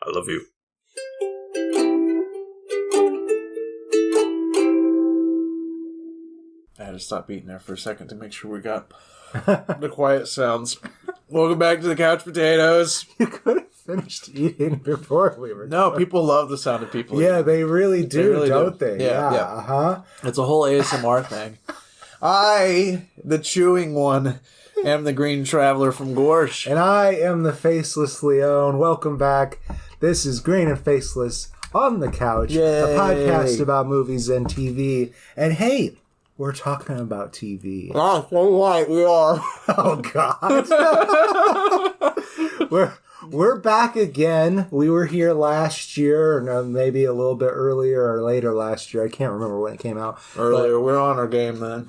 I love you. I had to stop eating there for a second to make sure we got the quiet sounds. Welcome back to the Couch Potatoes. You could have finished eating before we were. No, people love the sound of people Yeah, eating. they really do, They really don't do. they? Yeah. Uh-huh. It's a whole ASMR thing. I, the chewing one, am the green traveler from Gorsh. And I am the Faceless Leon. Welcome back. This is Green and Faceless on the Couch, Yay. a podcast about movies and TV. And hey, we're talking about TV. Oh, so right, we are. Oh, God. We're back again. We were here last year, or maybe a little bit earlier or later last year. I can't remember when it came out. Earlier, we're on our game then.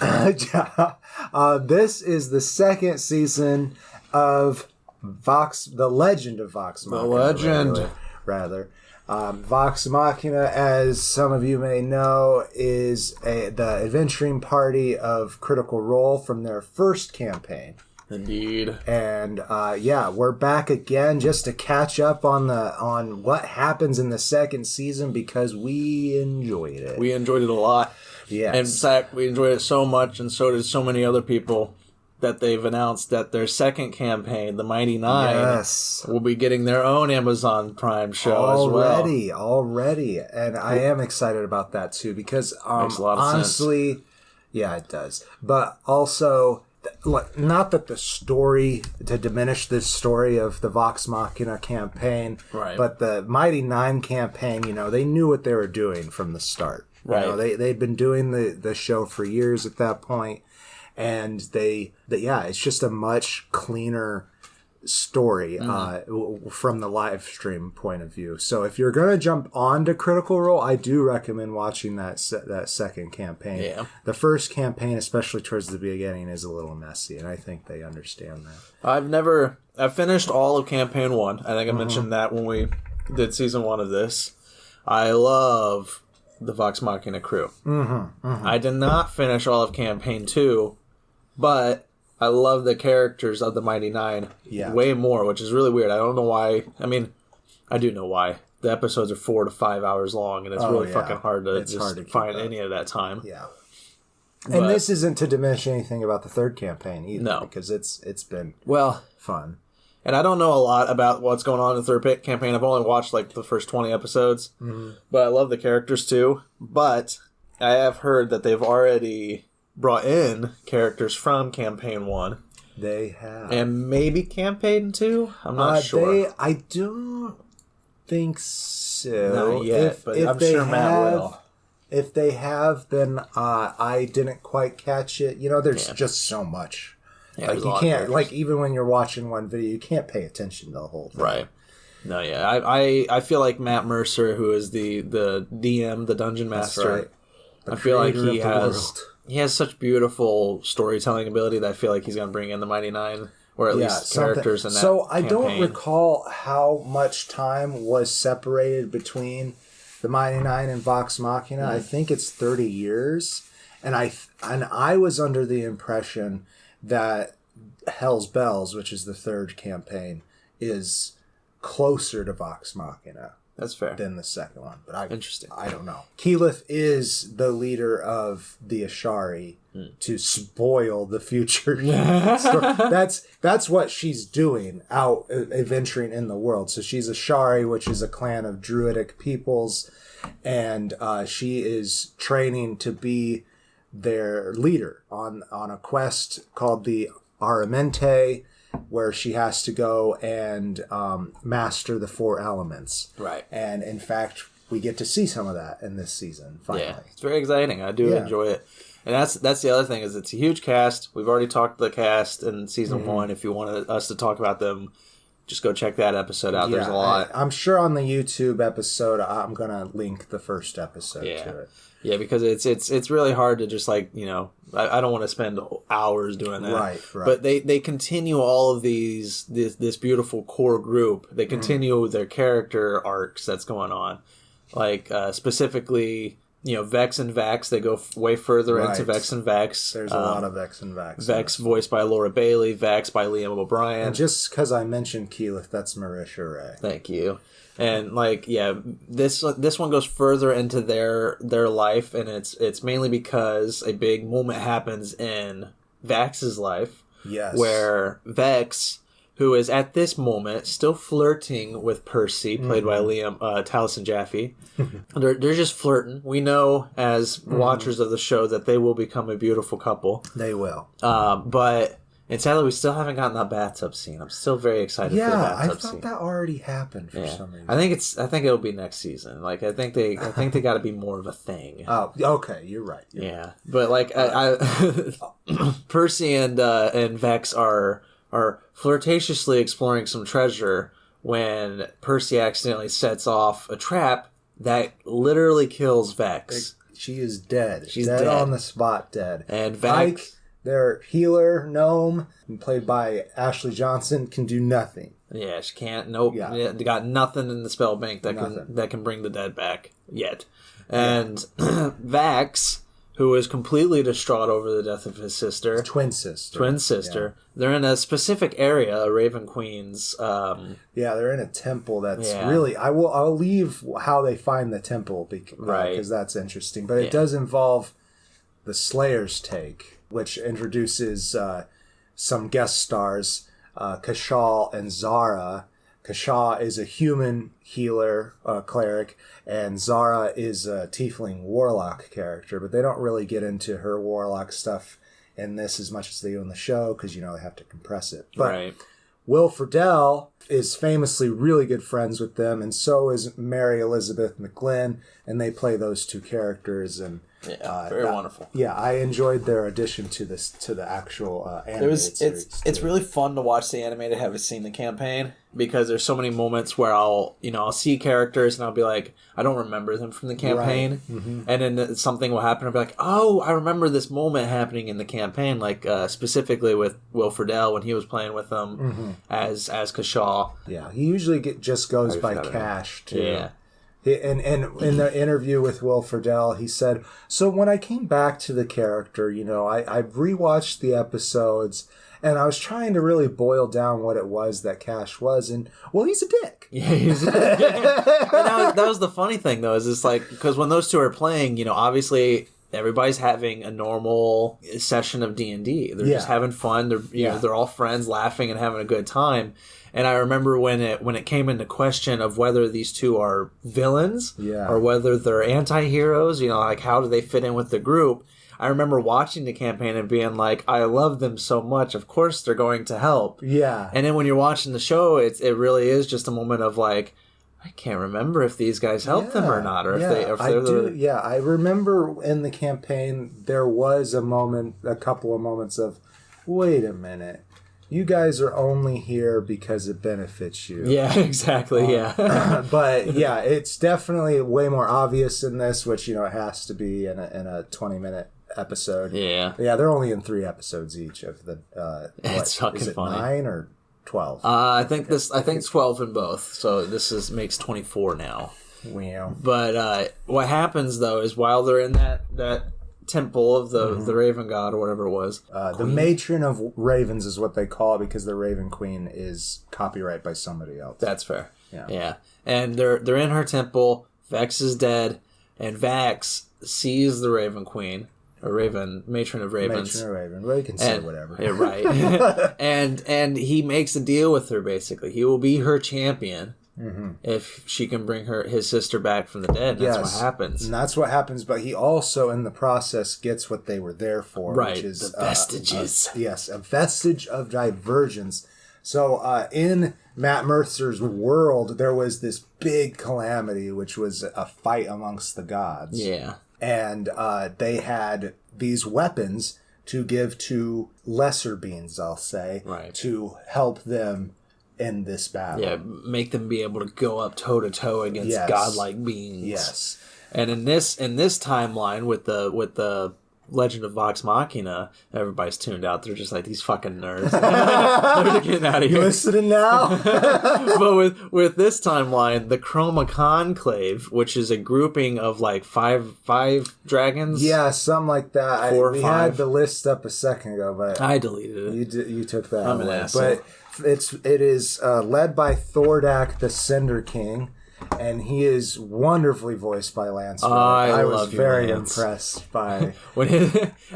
This is the second season of The Legend of Vox Machina. The Legend. Rather. Vox Machina, as some of you may know, is the adventuring party of Critical Role from their first campaign. Indeed. And we're back again just to catch up on what happens in the second season because we enjoyed it. We enjoyed it a lot. Yes. In fact, we enjoyed it so much, and so did so many other people, that they've announced that their second campaign, The Mighty Nine, will be getting their own Amazon Prime show as well. Already. And I am excited about that too because Makes a lot of honestly, sense. Yeah, it does. But also, not that the story, to diminish the story of the Vox Machina campaign, right. But the Mighty Nine campaign, they knew what they were doing from the start. Right. They'd been doing the show for years at that point. And it's just a much cleaner story from the live stream point of view. So if you're going to jump onto Critical Role, I do recommend watching that second campaign. Yeah. The first campaign, especially towards the beginning, is a little messy, and I think they understand that. I've finished all of campaign 1. I think I mentioned that when we did season 1 of this. I love the Vox Machina crew. I did not finish all of campaign 2, but I love the characters of the Mighty Nine way more, which is really weird. I don't know why. I mean, I do know why. The episodes are 4 to 5 hours long, and it's really fucking hard to find any of that time. Yeah. And this isn't to diminish anything about the third campaign either, no, because it's been fun. And I don't know a lot about what's going on in the third campaign. I've only watched like the first 20 episodes, but I love the characters too. But I have heard that they've already brought in characters from campaign 1. They have. And maybe campaign 2? I'm not sure. I don't think so. Not yet, but I'm sure Matt will. If they have, then I didn't quite catch it. There's just so much. Yeah, you can't, even when you're watching one video, you can't pay attention to the whole thing. Right. No, yeah. I feel like Matt Mercer, who is the DM, the Dungeon Master, right. I feel like he has such beautiful storytelling ability that I feel like he's going to bring in the Mighty Nine, or at least characters in that I don't recall how much time was separated between the Mighty Nine and Vox Machina. I think it's 30 years. And I was under the impression that Hell's Bells, which is the third campaign, is closer to Vox Machina. That's fair. Than the second one. But Interesting. I don't know. Keyleth is the leader of the Ashari to spoil the future story. That's what she's doing out adventuring in the world. So she's Ashari, which is a clan of druidic peoples, and she is training to be their leader on a quest called the Aramente, where she has to go and master the 4 elements. Right. And in fact, we get to see some of that in this season, finally. Yeah, it's very exciting. I do enjoy it. And that's the other thing, is it's a huge cast. We've already talked the cast in season 1. If you want us to talk about them, just go check that episode out. There's a lot. I'm sure on the YouTube episode, I'm going to link the first episode to it. Yeah, because it's really hard to just I don't want to spend hours doing that. Right. But they continue all of this beautiful core group. They continue their character arcs that's going on. Specifically, Vex and Vax, they go way further into Vex and Vax. There's a lot of Vex and Vax. Vex voiced by Laura Bailey, Vax by Liam O'Brien. And just because I mentioned Keyleth, that's Marisha Ray. Thank you. And like, yeah, this one goes further into their life, and it's mainly because a big moment happens in Vax's life. Yes. Where Vex, who is at this moment still flirting with Percy, played by Liam Taliesin Jaffe, they're just flirting. We know as watchers of the show that they will become a beautiful couple. They will. And sadly, we still haven't gotten that bathtub scene. I'm still very excited for the bathtub scene. I thought that already happened for some reason. I think it'll be next season. Like I think they got to be more of a thing. Oh, okay, you're right. Yeah, but like Percy and Vex are flirtatiously exploring some treasure when Percy accidentally sets off a trap that literally kills Vex. She is dead. She's dead dead on the spot. Dead. And Vex. Their healer, Gnome, played by Ashley Johnson, can do nothing. Yeah, she can't. Nope. Yeah. They got nothing in the spell bank that can bring the dead back yet. And Vax, who is completely distraught over the death of his sister. Twin sister. Yeah. They're in a specific area, a Raven Queen's. They're in a temple that's really... I'll leave how they find the temple because that's interesting. But it does involve the Slayer's Take, which introduces some guest stars, Kashal and Zara. Kashal is a human healer, cleric, and Zara is a tiefling warlock character, but they don't really get into her warlock stuff in this as much as they do in the show, because, they have to compress it. But Will Friedle is famously really good friends with them, and so is Mary Elizabeth McGlynn, and they play those two characters, and very wonderful. Yeah, I enjoyed their addition to the actual animated series. It's really fun to watch the animated. Haven't seen the campaign because there's so many moments where I'll see characters and I'll be like, I don't remember them from the campaign, and then something will happen. I'll be like, oh, I remember this moment happening in the campaign, like specifically with Will Friedle when he was playing with them as Kashal. Yeah, he usually just goes by Cash too. Yeah. And in the interview with Will Friedle, he said, so when I came back to the character, I rewatched the episodes, and I was trying to really boil down what it was that Cash was, and, well, he's a dick. Yeah, he's a dick. that was the funny thing, though, is it's like, because when those two are playing, obviously... everybody's having a normal session of D&D. They're just having fun. They're all friends, laughing and having a good time. And I remember when it came into question of whether these two are villains or whether they're anti-heroes, like how do they fit in with the group? I remember watching the campaign and being like, I love them so much. Of course they're going to help. Yeah. And then when you're watching the show, it really is just a moment of like, I can't remember if these guys helped them or not, or if they're I remember in the campaign there was a couple of moments of, wait a minute, you guys are only here because it benefits you. Yeah, exactly. But yeah, it's definitely way more obvious in this, which it has to be in a 20-minute episode. Yeah, they're only in 3 episodes each of the. It's fucking is it funny. 9 or 12? I think 12 in both. So this makes 24 now. Wow. But what happens though is while they're in that temple of the Raven God or whatever it was, the Matron of Ravens is what they call it because the Raven Queen is copyright by somebody else. That's fair. Yeah. And they're in her temple. Vex is dead, and Vax sees the Raven Queen. Or Matron of Ravens. Matron of Raven. Well, you can say whatever. Yeah, right. and he makes a deal with her, basically. He will be her champion if she can bring his sister back from the dead. That's what happens. And that's what happens, but he also, in the process, gets what they were there for. Right, which is, the vestiges. A vestige of divergence. So in Matt Mercer's world, there was this big calamity, which was a fight amongst the gods. Yeah. And they had these weapons to give to lesser beings, I'll say, to help them in this battle. Yeah, make them be able to go up toe-to-toe against godlike beings. Yes. And in this timeline with the Legend of Vox Machina, everybody's tuned out. They're just like, these fucking nerds. They're getting out of here. You listening now? But with this timeline, the Chroma Conclave, which is a grouping of like five dragons. Yeah, something like that. 4 or 5. We had the list up a second ago, but I deleted it. You took that I'm away. an asshole. But it is led by Thordak, the Cinder King. and he is wonderfully voiced by Lance. Oh, I was love you, very Lance. Impressed by when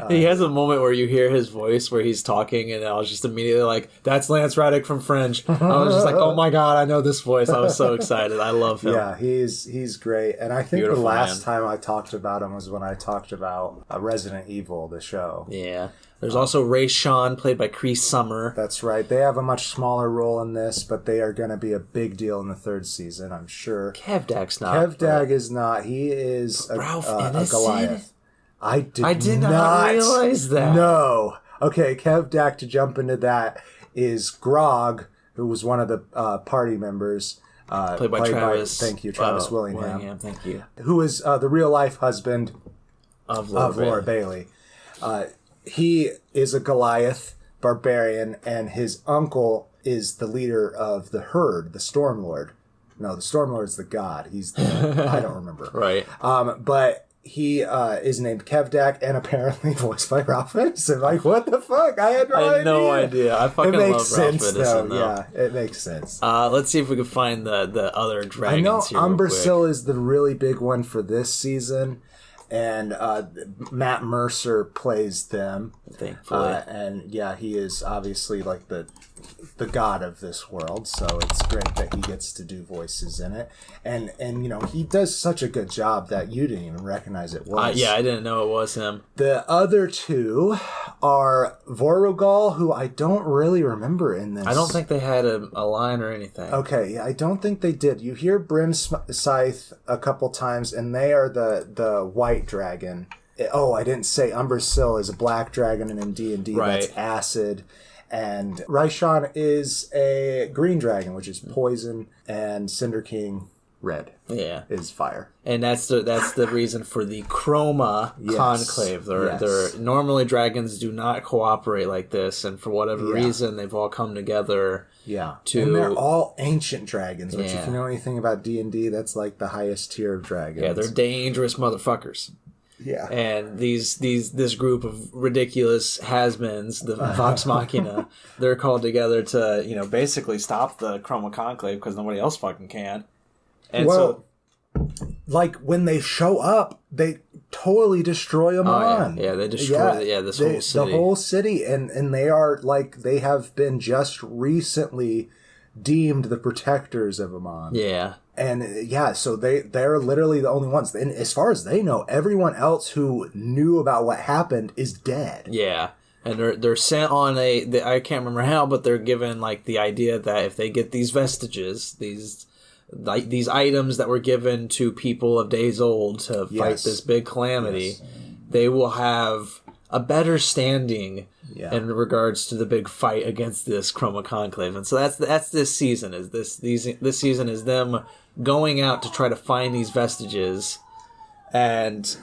he has a moment where you hear his voice where he's talking, and I was just immediately like, "That's Lance Reddick from Fringe." I was just like, "Oh my god, I know this voice!" I was so excited. I love him. Yeah, he's great, and I think Beautiful the last man. time I talked about him was when I talked about Resident Evil, the show. Yeah. There's also Ray Sean, played by Cree Summer. That's right. They have a much smaller role in this, but they are going to be a big deal in the third season, I'm sure. Kevdag's not. Kevdag is not. He is a Goliath. I did not realize that. No. Okay, Kevdak, to jump into that, is Grog, who was one of the party members. Played by Travis. Thank you, Travis Willingham. Thank you. Who is the real-life husband Of Laura Bailey. He is a Goliath barbarian, and his uncle is the leader of the herd, the Stormlord. No, the Stormlord's the god. He's the, I don't remember. Right. But he is named Kevdak and apparently voiced by Ralph Ineson. Like, what the fuck? I had no idea. I fucking love Ralph Ineson, though. Yeah, it makes sense. Let's see if we can find the other dragons I know here Umbrasyl is the really big one for this season. And Matt Mercer plays them. Thankfully. And yeah, he is obviously like the god of this world, so it's great that he gets to do voices in it. And you know, he does such a good job that you didn't even recognize it was. Yeah, I didn't know it was him. The other two are Vorugal, who I don't really remember in this. I don't think they had a line or anything. Okay, yeah, I don't think they did. You hear Brim Scythe a couple times, and they are the white dragon. Oh, I didn't say Umbrasyl is a black dragon, and in D&D that's acid. And Raishan is a green dragon, which is poison, and Cinder King, red. Yeah, is fire. And that's the reason for the Chroma Conclave. They're normally dragons do not cooperate like this, and for whatever reason, they've all come together. Yeah, and they're all ancient dragons, which if you know anything about D&D, that's like the highest tier of dragons. Yeah, they're dangerous motherfuckers. Yeah. And this group of ridiculous has-beens, the Vox Machina, they're called together to, you know, basically stop the Chroma Conclave because nobody else fucking can. And like when they show up, they totally destroy Amon. Yeah, they destroy this whole city. The whole city, and they are like, they have been just recently deemed the protectors of Amon. Yeah. And yeah, so they're literally the only ones. And as far as they know, everyone else who knew about what happened is dead. Yeah. And they're sent on I can't remember how, but they're given like the idea that if they get these vestiges, these items that were given to people of days old to fight this big calamity, they will have a better standing in regards to the big fight against this Chroma Conclave. And so that's this season. This season is them going out to try to find these vestiges. And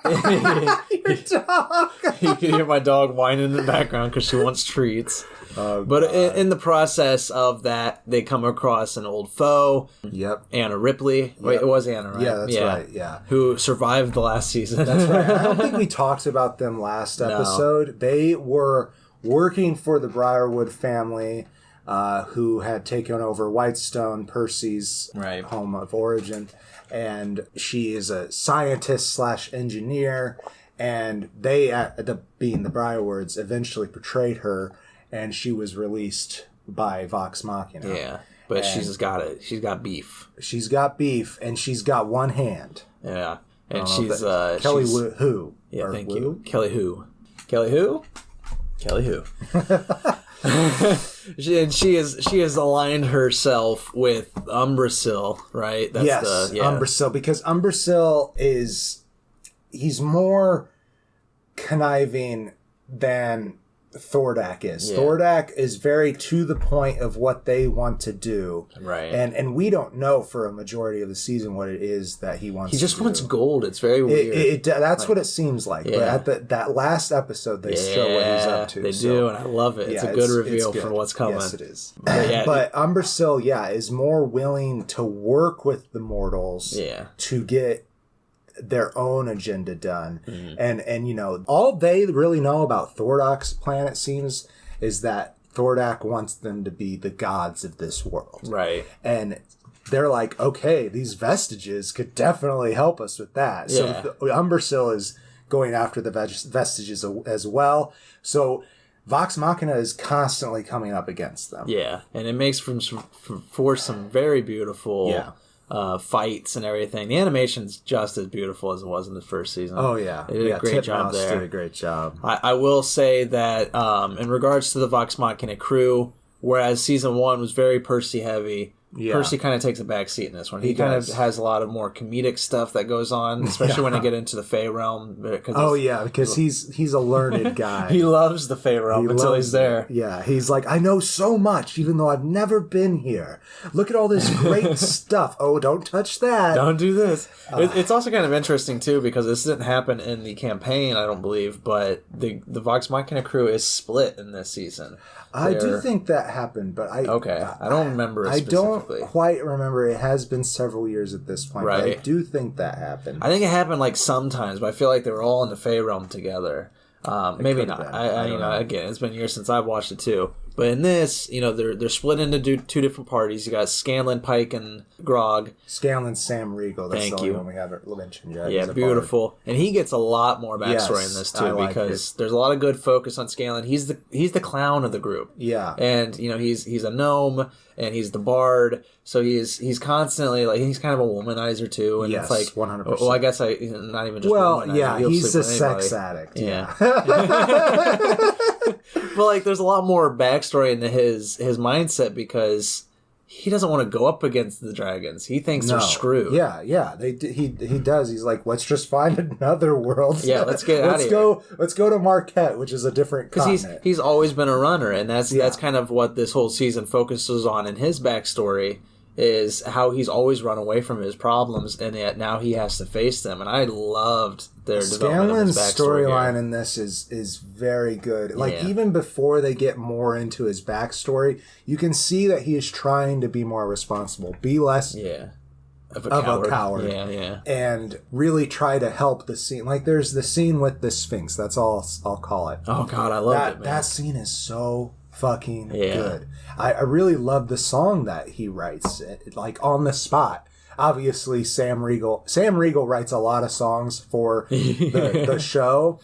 Your dog. you can hear my dog whining in the background because she wants treats. Oh, but in the process of that, they come across an old foe. Yep. Anna Ripley. Yep. Wait, it was Anna, right? Yeah, that's right. Yeah. Who survived the last season. That's right. I don't think we talked about them last episode. No. They were working for the Briarwood family, who had taken over Whitestone, Percy's home of origin. And she is a scientist / engineer. And they, being the Briarwoods, eventually portrayed her. And she was released by Vox Machina. Yeah, but she's got beef. She's got beef, and she's got one hand. Yeah, and she's Kelly Who. Yeah, thank you, Kelly Who. Kelly Who. Kelly Who. she has aligned herself with Umbrasyl, right? That's Umbrasyl, because Umbrasyl he's more conniving than Thordak is. Yeah. Thordak is very to the point of what they want to do. Right. And we don't know for a majority of the season what it is that he wants to do. He just wants gold. It's very weird. That's what it seems like. Yeah. But at that last episode, they show what he's up to. They do, and I love it. It's a good reveal for what's coming. Yes, it is. But Umbrasyl, is more willing to work with the mortals to get their own agenda done. And you know, all they really know about Thordak's plan, it seems, is that Thordak wants them to be the gods of this world. Right. And they're like, okay, these vestiges could definitely help us with that. Yeah. So Umbrasyl is going after the vestiges as well. So Vox Machina is constantly coming up against them. Yeah, and it makes for some very beautiful fights and everything. The animation's just as beautiful as it was in the first season. Oh, yeah. They did a great job there. Did a great job. I will say that in regards to the Vox Machina crew, whereas season 1 was very Percy heavy, Percy kind of takes a back seat in this one. He kind of has a lot of more comedic stuff that goes on, especially when they get into the Fey realm. Because he's a learned guy. He loves the Fey realm until he's there. Yeah, he's like, I know so much, even though I've never been here. Look at all this great stuff. Oh, don't touch that. Don't do this. It's also kind of interesting, too, because this didn't happen in the campaign, I don't believe, but the Vox Machina crew is split in this season. I do think that happened, but I don't remember it specifically. I don't quite remember. It has been several years at this point, but I do think that happened. I think it happened like sometimes, but I feel like they were all in the Fey realm together. Maybe not. I know. Again, it's been years since I've watched it too. But in this, they're split into two different parties. You got Scanlan, Pike, and Grog. Scanlan, Sam Riegel. That's the only one we haven't mentioned yet. Yeah, beautiful. And he gets a lot more backstory in this too, because there's a lot of good focus on Scanlan. He's the clown of the group. Yeah, and he's a gnome and he's the bard. So he's constantly like he's kind of a womanizer too. And it's like 100%. Well, I guess not even just. He's a sex addict. Yeah. But like, there's a lot more backstory into his mindset because he doesn't want to go up against the dragons. He thinks they're screwed. Yeah. He does. He's like, let's just find another world. Yeah, let's get out of here. Let's go to Marquette, which is a different continent. Because he's always been a runner, and that's kind of what this whole season focuses on in his backstory. Is how he's always run away from his problems, and yet now he has to face them. And I loved their development of his backstory. Scanlan's storyline in this is very good. Like, even before they get more into his backstory, you can see that he is trying to be more responsible, be less of a coward. Yeah. And really try to help the scene. Like, there's the scene with the Sphinx. That's all I'll call it. Oh, God, I loved it, man. That scene is so fucking good. I really love the song that he writes, like on the spot. Obviously, Sam Riegel writes a lot of songs for the show,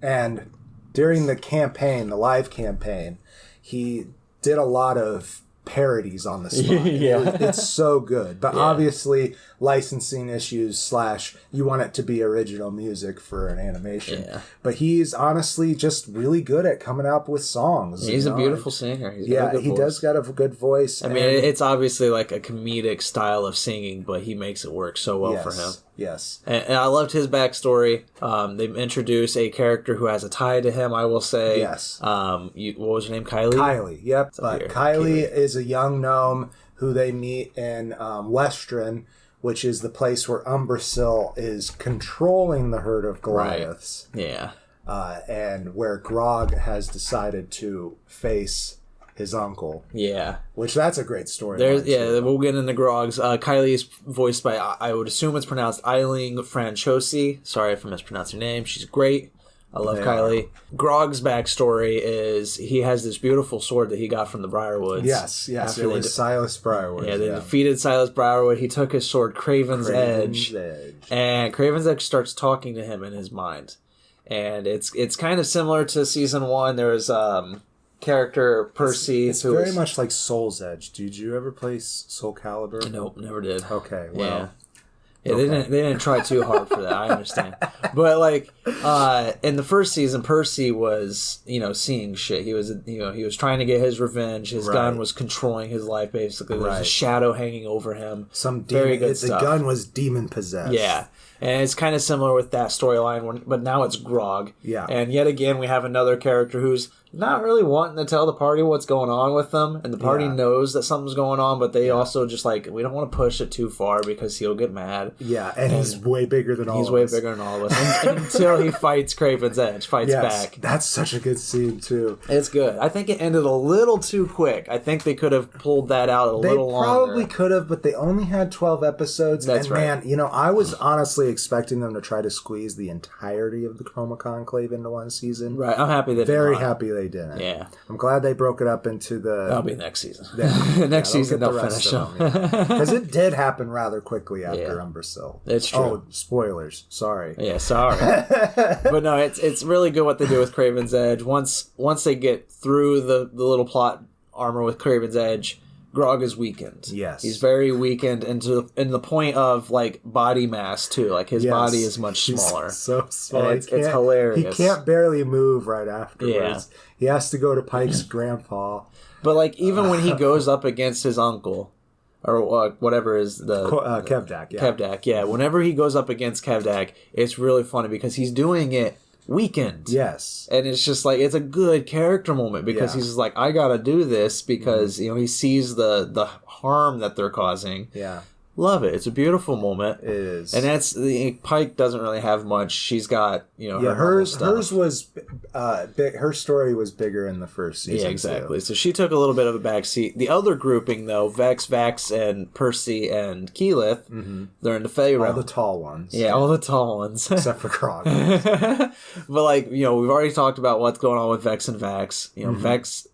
and during the live campaign, he did a lot of parodies on the spot. It's so good, but obviously licensing issues / you want it to be original music for an animation. But he's honestly just really good at coming up with songs. He's a beautiful singer. He does got a good voice. I mean, it's obviously like a comedic style of singing, but he makes it work so well for him. Yes. And I loved his backstory. They introduce a character who has a tie to him, I will say. Yes. What was her name? Kylie? Kylie, yep. But Kylie is a young gnome who they meet in Westron, which is the place where Umbrasyl is controlling the herd of Goliaths. Right. Yeah. And where Grog has decided to face his uncle. Yeah. Which, that's a great story. We'll get into Grog's. Kylie is voiced by, I would assume it's pronounced Eileen Franchosi. Sorry if I mispronounced her name. She's great. I love Kylie. Grog's backstory is he has this beautiful sword that he got from the Briarwoods. Yes. It was Silas Briarwood. Yeah, they defeated Silas Briarwood. He took his sword, Craven's Edge. And Craven's Edge starts talking to him in his mind. And it's kind of similar to season 1. There was character Percy. It's very much like Soul's Edge. Did you ever play Soul Calibur? Nope, never did. Okay, well... Yeah, they didn't try too hard for that. I understand, but like in the first season, Percy was seeing shit. He was trying to get his revenge. His gun was controlling his life. Basically, there was a shadow hanging over him. Very good stuff. The gun was demon possessed. Yeah, and it's kind of similar with that storyline, but now it's Grog. Yeah, and yet again we have another character who's not really wanting to tell the party what's going on with them, and the party knows that something's going on, but they also just like, we don't want to push it too far because he'll get mad. Yeah, and he's way bigger than all of us. He's way bigger than all of us. Until he fights Craven's Edge, back. That's such a good scene, too. It's good. I think it ended a little too quick. I think they could have pulled that out a little longer. They probably could have, but they only had 12 episodes. That's right. Man, I was honestly expecting them to try to squeeze the entirety of the Chroma Conclave into one season. Right, I'm happy they Very happy they they didn't. Yeah. I'm glad they broke it up into the... That'll be next season. Yeah. Next season they'll finish them. Because it did happen rather quickly after Umbrasyl. It's true. Oh, spoilers. Sorry. Yeah, sorry. But no, it's really good what they do with Craven's Edge. Once they get through the little plot armor with Craven's Edge, Grog is weakened. Yes. He's very weakened, and the point of, like, body mass, too. Like, his body is much smaller. He's so small. It's hilarious. He can't barely move right afterwards. Yeah. He has to go to Pike's grandpa. But, like, even when he goes up against his uncle, or whatever is the... Kevdak, yeah. Kevdak, yeah. Whenever he goes up against Kevdak, it's really funny because he's doing it weakened. Yes. And it's just like, it's a good character moment because he's just like, I gotta do this because, he sees the harm that they're causing. Yeah. Love it. It's a beautiful moment. It is. And Pike doesn't really have much. She's got, her stuff. Hers was big. Her story was bigger in the first season. Yeah, exactly. Too. So she took a little bit of a backseat. The other grouping, though, Vex, Vax, and Percy and Keyleth, they're in the Fey realm. All the tall ones. Yeah, all the tall ones. Except for Krog. But, like, we've already talked about what's going on with Vex and Vax. Vex,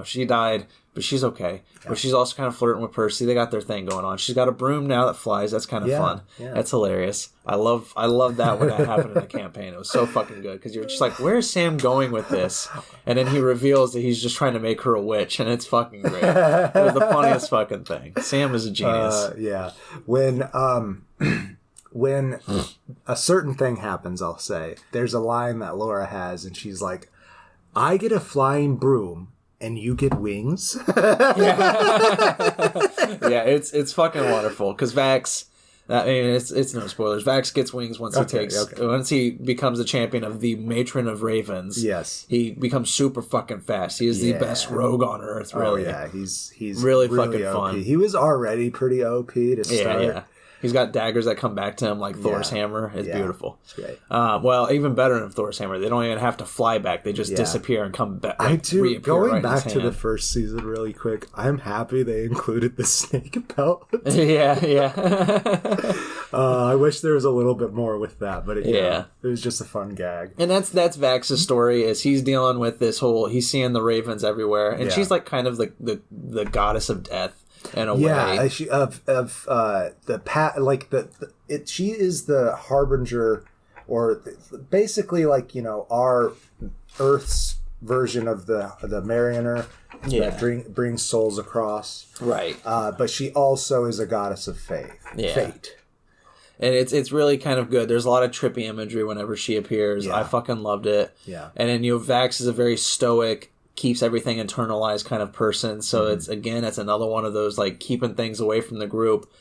she died, but she's okay. Yeah. But she's also kind of flirting with Percy. They got their thing going on. She's got a broom now that flies. That's kind of fun. Yeah. That's hilarious. I love that when that happened in the campaign. It was so fucking good because you're just like, where's Sam going with this? And then he reveals that he's just trying to make her a witch, and it's fucking great. It was the funniest fucking thing. Sam is a genius. Yeah. When a certain thing happens, I'll say, there's a line that Laura has, and she's like, I get a flying broom, and you get wings. Yeah, it's fucking wonderful because Vax. I mean, it's no spoilers. Vax gets wings once once he becomes the champion of the Matron of Ravens. Yes, he becomes super fucking fast. He is the best rogue on Earth. Really. Oh yeah, he's really fucking OP. fun. He was already pretty OP to start. Yeah. He's got daggers that come back to him like Thor's hammer. It's beautiful. It's great. Well, even better than Thor's hammer. They don't even have to fly back. They just disappear and come back. I do. Going back to the first season really quick, I'm happy they included the snake belt. Yeah. I wish there was a little bit more with that, but it was just a fun gag. And that's Vax's story. Is he's dealing with this whole. He's seeing the ravens everywhere, and she's like kind of the goddess of death. In a way, she she is the harbinger, or basically like our Earth's version of the Mariner that brings souls across. Right. But she also is a goddess of fate. And it's really kind of good. There's a lot of trippy imagery whenever she appears. I fucking loved it. Yeah. And then Vax is a very stoic, keeps everything internalized kind of person. So it's another one of those like keeping things away from the group.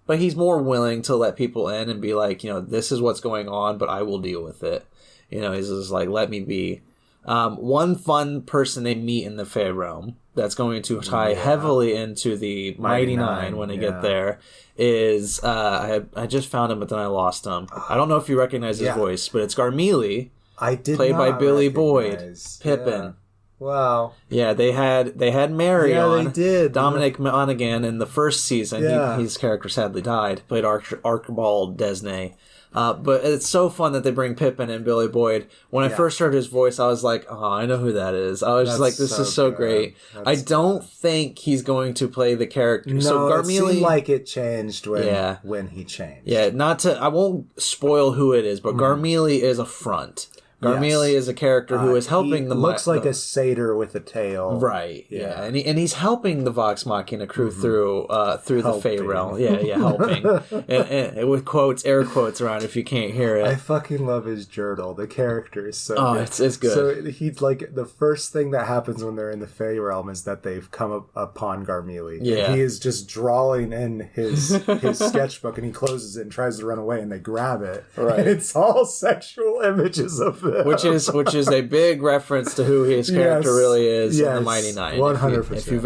But he's more willing to let people in and be like, this is what's going on, but I will deal with it. He's just like, let me be. One fun person they meet in the Fey realm that's going to tie heavily into the Mighty Nine when they get there is I just found him, but then I lost him. I don't know if you recognize his voice, but it's Garmelie. I did played by Billy Boyd, Pippin. Yeah. Wow. Yeah, they had Mary on. They did. Dominic Monaghan in the first season. His character sadly died. Played Archibald Desney. But it's so fun that they bring Pippin and Billy Boyd. When I first heard his voice, I was like, oh, I know who that is. I was just like, this is so great. I don't think he's going to play the character. No, so Garmelie, it seemed like it changed when he changed. Yeah, I won't spoil who it is, but Garmelie is a front. Garmelie is a character who is helping looks like a satyr with a tail. Right, yeah. And he's helping the Vox Machina crew through the Fey realm. Yeah, helping. and with air quotes around if you can't hear it. I fucking love his journal. The character is so good. It's good. So he's like, the first thing that happens when they're in the Fey realm is that they've come upon Garmelie. Yeah. And he is just drawing in his sketchbook, and he closes it and tries to run away, and they grab it. Right. And it's all sexual images of them. Which is a big reference to who his character really is in the Mighty Nine. 100%. If you've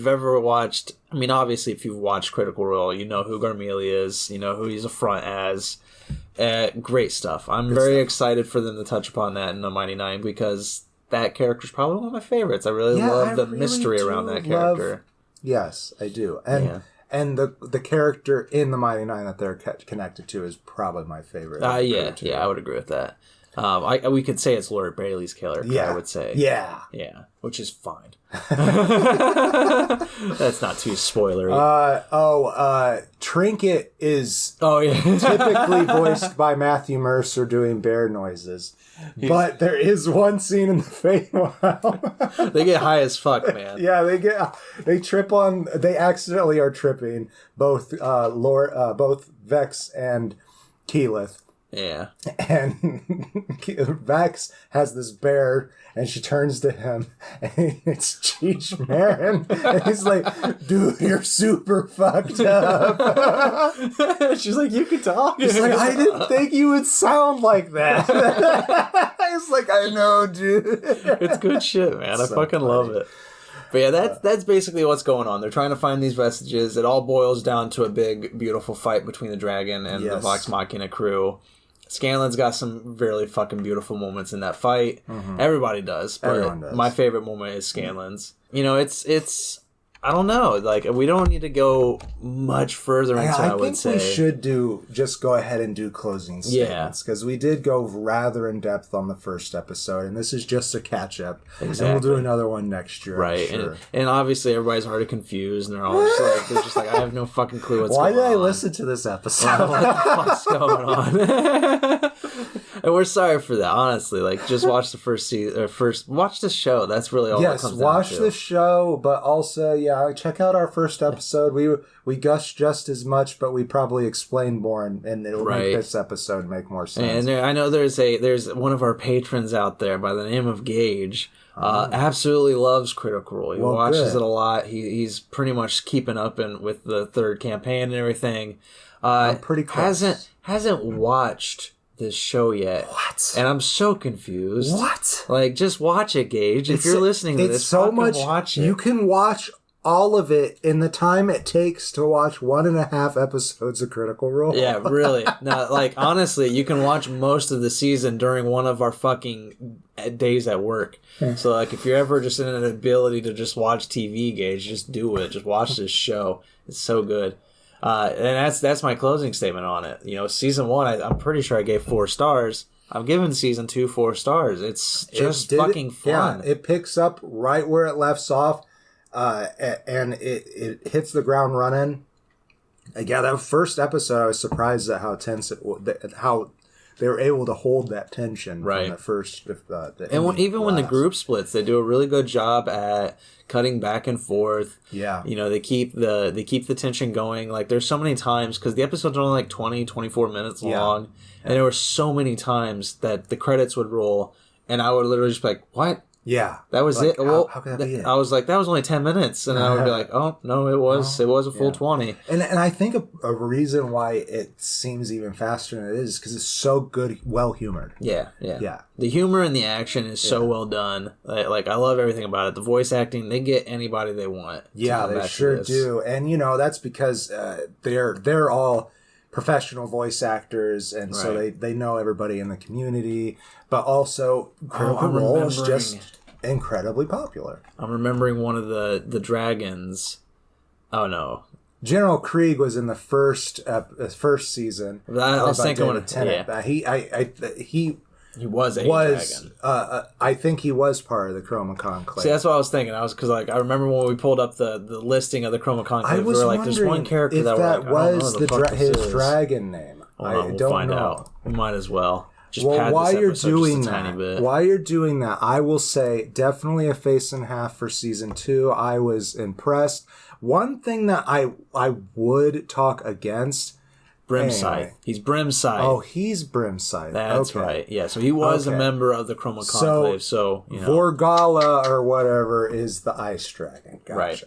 ever watched, I mean, obviously, if you've watched Critical Role, you know who Garmelie is. You know who he's a front as. Great stuff. I'm very excited for them to touch upon that in the Mighty Nine because that character's probably one of my favorites. I really love the mystery around that character. Yes, I do. And the character in the Mighty Nine that they're connected to is probably my favorite. I would agree with that. We could say it's Lord Bailey's killer. Yeah. I would say. Yeah. Yeah, which is fine. That's not too spoilery. Trinket is yeah. typically voiced by Matthew Mercer doing bear noises. But there is one scene in the Feywild. They get high as fuck, man. Yeah, they accidentally are tripping both both Vex and Keyleth. Yeah. And Vex has this bear, and she turns to him, and it's Cheech Marin, and he's like, dude, you're super fucked up. She's like, you can talk. He's like, I didn't think you would sound like that. He's like, I know, dude. It's good shit, man. I fucking love it. But yeah, that's basically what's going on. They're trying to find these vestiges. It all boils down to a big, beautiful fight between the dragon and the Vox Machina crew. Scanlan's got some really fucking beautiful moments in that fight. Mm-hmm. Everybody does, but everyone does. My favorite moment is Scanlan's. You know, it's I don't know. Like, we don't need to go much further into. I would say we should just go ahead and do closing statements because we did go rather in depth on the first episode, and this is just a catch up. Exactly. And we'll do another one next year, right? Sure. And obviously everybody's already confused, and they're all just like, I have no fucking clue what's going on. Why did I listen to this episode? What the fuck's going on? And we're sorry for that, honestly. Like, just watch the watch the show. That's really all that comes down to. Yes, watch the show, but also, check out our first episode. We gush just as much, but we probably explain more, and it'll make this episode make more sense. And I know there's one of our patrons out there by the name of Gage. Absolutely loves Critical Role. He watches it a lot. He's pretty much keeping up with the third campaign and everything. I'm pretty close. Hasn't watched this show yet. What? And I'm so confused. What? Like, just watch it, Gage. If you're listening to this, so much. Watch it. You can watch all of it in the time it takes to watch 1.5 episodes of Critical Role. Yeah, really. No, like, honestly, you can watch most of the season during one of our fucking days at work. So, like, if you're ever just in an ability to just watch TV, Gage, just do it. Just watch this show. It's so good. And that's my closing statement on it. You know, season 1, I'm pretty sure I gave 4 stars. I've given season 2 4 stars. It's just fucking fun. Yeah, it picks up right where it left off. And it hits the ground running. Yeah, that first episode, I was surprised at how tense how they were able to hold that tension from the first. When the group splits, they do a really good job at cutting back and forth. Yeah, you know, they keep the tension going. Like, there's so many times because the episode's only like 24 minutes long, and there were so many times that the credits would roll, and I would literally just be like, "What?" Yeah, that was it. Well, how could that be it? I was like, that was only 10 minutes, and I would be like, oh no, it was a full 20. And I think a reason why it seems even faster than it is because it's so good, well humored. Yeah. The humor and the action is so well done. Like, I love everything about it. The voice acting, they get anybody they want. Yeah, they sure do, and that's because they're all professional voice actors, and so they know everybody in the community. But also, Critical Role is just incredibly popular. I'm remembering one of the dragons. Oh no, General Krieg was in the first season. I was thinking when he was a dragon. I think he was part of the Chroma Conclave. See, that's what I was thinking. I remember when we pulled up the listing of the Chroma Conclave. We were like, "There's one character if that was his dragon name." We'll find out. We might as well. Just while you're doing that, I will say definitely a face and a half for season 2. I was impressed. One thing that I would talk against. Brimside. Anyway. He's Brimside. Oh, he's Brimside. That's right. Yeah, so he was a member of the Chroma Conclave. So Vorgala or whatever is the ice dragon. Gotcha. Right.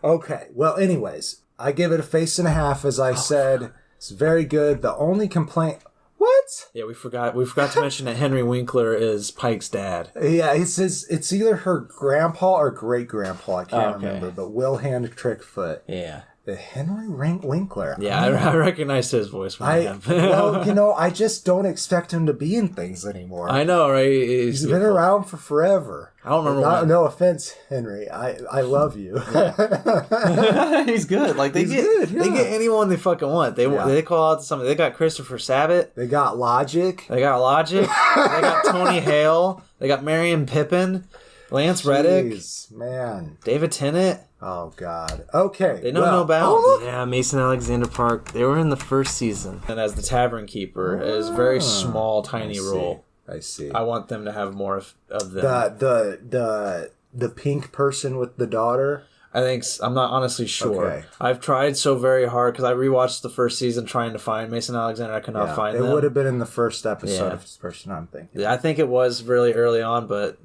Okay. Well, anyways, I give it a face and a half, as I said. It's very good. The only complaint. What? Yeah, we forgot to mention that Henry Winkler is Pike's dad. Yeah, it's either her grandpa or great grandpa. I can't remember, but Will Hand Trickfoot. Yeah. Henry Winkler. Yeah, I recognized his voice when I well, I just don't expect him to be in things anymore. I know, right? He's been around for forever. I don't remember. No offense, Henry. I love you. Yeah. He's good. Like they get anyone they fucking want. They call out something. They got Christopher Sabat. They got Logic. They got Tony Hale. They got Marion Pippin, Lance Reddick, man, David Tennant. Oh God. Okay. They know no bounds. Yeah, Mason Alexander Park. They were in the first season. And as the Tavern Keeper, is a very small, tiny role. I see. I want them to have more of them. The pink person with the daughter. I'm not honestly sure. Okay. I've tried so very hard because I rewatched the first season trying to find Mason Alexander. I could not find them. It would have been in the first episode of this person I'm thinking. I think it was really early on, but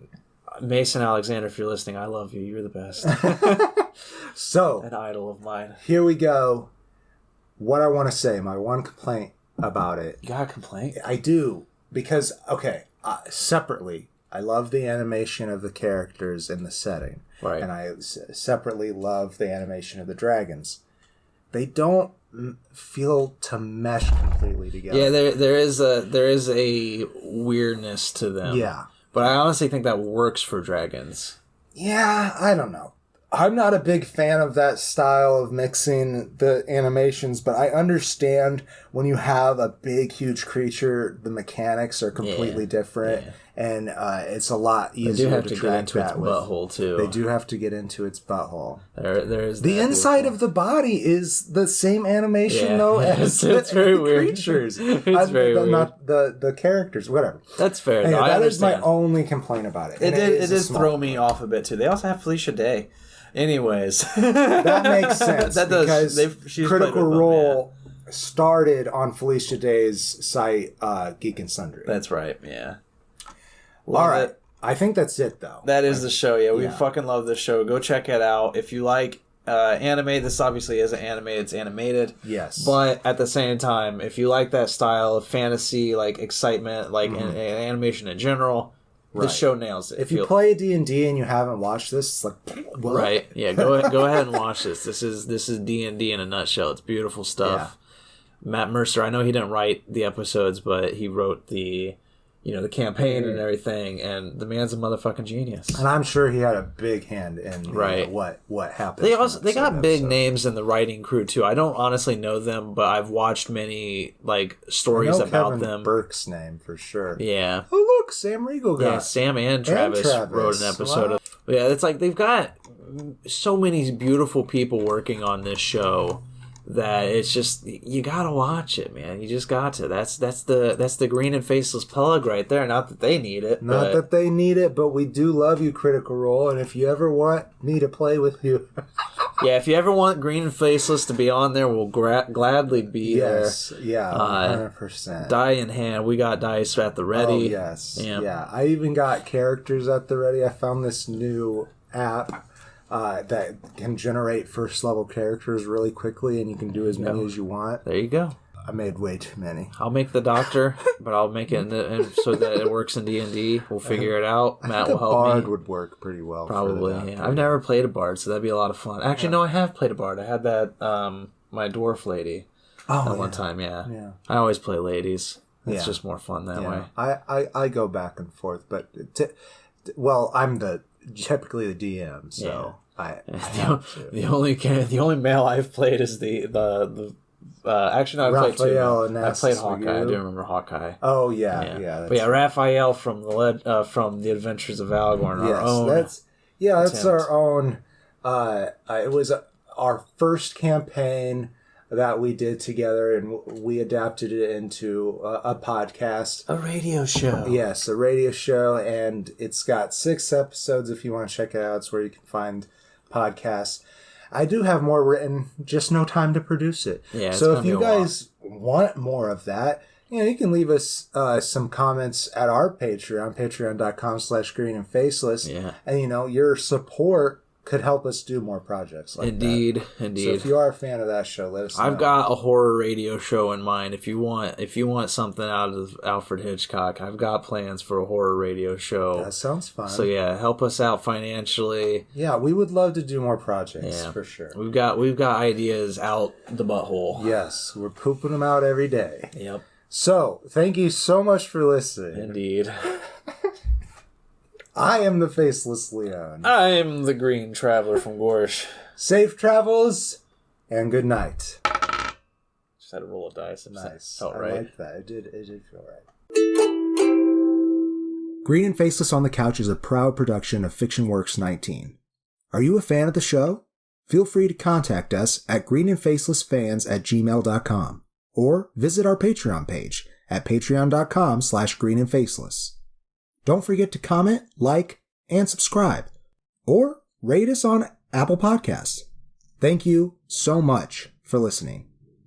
Mason Alexander, if you're listening, I love you. You're the best. So, an idol of mine. Here we go. What I want to say, my one complaint about it. You got a complaint? I do. Because, separately, I love the animation of the characters in the setting. Right. And I separately love the animation of the dragons. They don't feel to mesh completely together. Yeah, there is a weirdness to them. Yeah. But I honestly think that works for dragons. Yeah, I don't know. I'm not a big fan of that style of mixing the animations, but I understand when you have a big, huge creature, the mechanics are completely different, and it's a lot easier to track into its butthole too. They do have to get into its butthole. There's the inside of the body is the same animation though as it's very weird. Creatures. It's very weird. Not the characters. Whatever. That's fair. Anyway, that is my only complaint about it. It did throw me off a bit too. They also have Felicia Day. Anyways, that makes sense. That does. Because Critical Role started on Felicia Day's site, Geek and Sundry. That's right. Yeah. All right. I think that's it, though. That is the show. Yeah, we fucking love this show. Go check it out if you like anime. This obviously isn't anime; it's animated. Yes. But at the same time, if you like that style of fantasy, like excitement, like and animation in general. This show nails it. If you play D&D and you haven't watched this, it's like what? Right. Yeah. Go ahead and watch this. This is D&D in a nutshell. It's beautiful stuff. Yeah. Matt Mercer. I know he didn't write the episodes, but he wrote the campaign and everything. And the man's a motherfucking genius. And I'm sure he had a big hand in what happened. They got big names in the writing crew too. I don't honestly know them, but I've watched many stories about Kevin them. Burke's name for sure. Yeah. Oh look, Sam Riegel got. Yeah, Sam and Travis wrote an episode of. Yeah, it's like they've got so many beautiful people working on this show that it's just you gotta watch it, man. You just got to. That's the green and faceless plug right there. Not that they need it. That they need it, but we do love you, Critical Role. And if you ever want me to play with you, yeah, if you ever want Green and Faceless to be on there, we'll gladly be there. Yeah, 100%. Die in hand, we got dice at the ready. Oh yes, yeah. I even got characters at the ready. I found this new app. That can generate first level characters really quickly, and you can do as many as you want. There you go. I made way too many. I'll make the Doctor, but I'll make it so that it works in D&D. We'll figure it out. Matt will help me. Bard would work pretty well. Probably. Yeah. I've never played a Bard, so that'd be a lot of fun. Actually, no, I have played a Bard. I had that my dwarf lady one time. Yeah. I always play ladies. It's just more fun that way. I go back and forth, but I'm typically the DM, so the only male I've played is the actually no, I played two. I played Hawkeye. I do remember Hawkeye. Oh yeah. But Raphael from the Adventures of Algorn. That's our own. It was our first campaign that we did together, and we adapted it into a podcast. A radio show. Yes, a radio show, and it's got 6 episodes if you want to check it out. It's where you can find podcasts. I do have more written, just no time to produce it. Yeah, so if you guys want more of that, you can leave us some comments at our Patreon, patreon.com/greenandfaceless. Yeah. And, your support could help us do more projects like that. Indeed. So if you are a fan of that show, let us know. I've got a horror radio show in mind. If you want something out of Alfred Hitchcock, I've got plans for a horror radio show. That sounds fun. So yeah, help us out financially. Yeah, we would love to do more projects for sure. We've got ideas out the butthole. Yes, we're pooping them out every day. Yep. So, thank you so much for listening. Indeed. I am the Faceless Leon. I'm the Green Traveler from Gorsh. Safe travels, and good night. Just had to roll a dice. Nice. Felt I right. like that. It did feel right. Green and Faceless on the Couch is a proud production of Fiction Works 19. Are you a fan of the show? Feel free to contact us at greenandfacelessfans@gmail.com or visit our Patreon page at patreon.com/greenandfaceless. Don't forget to comment, like, and subscribe, or rate us on Apple Podcasts. Thank you so much for listening.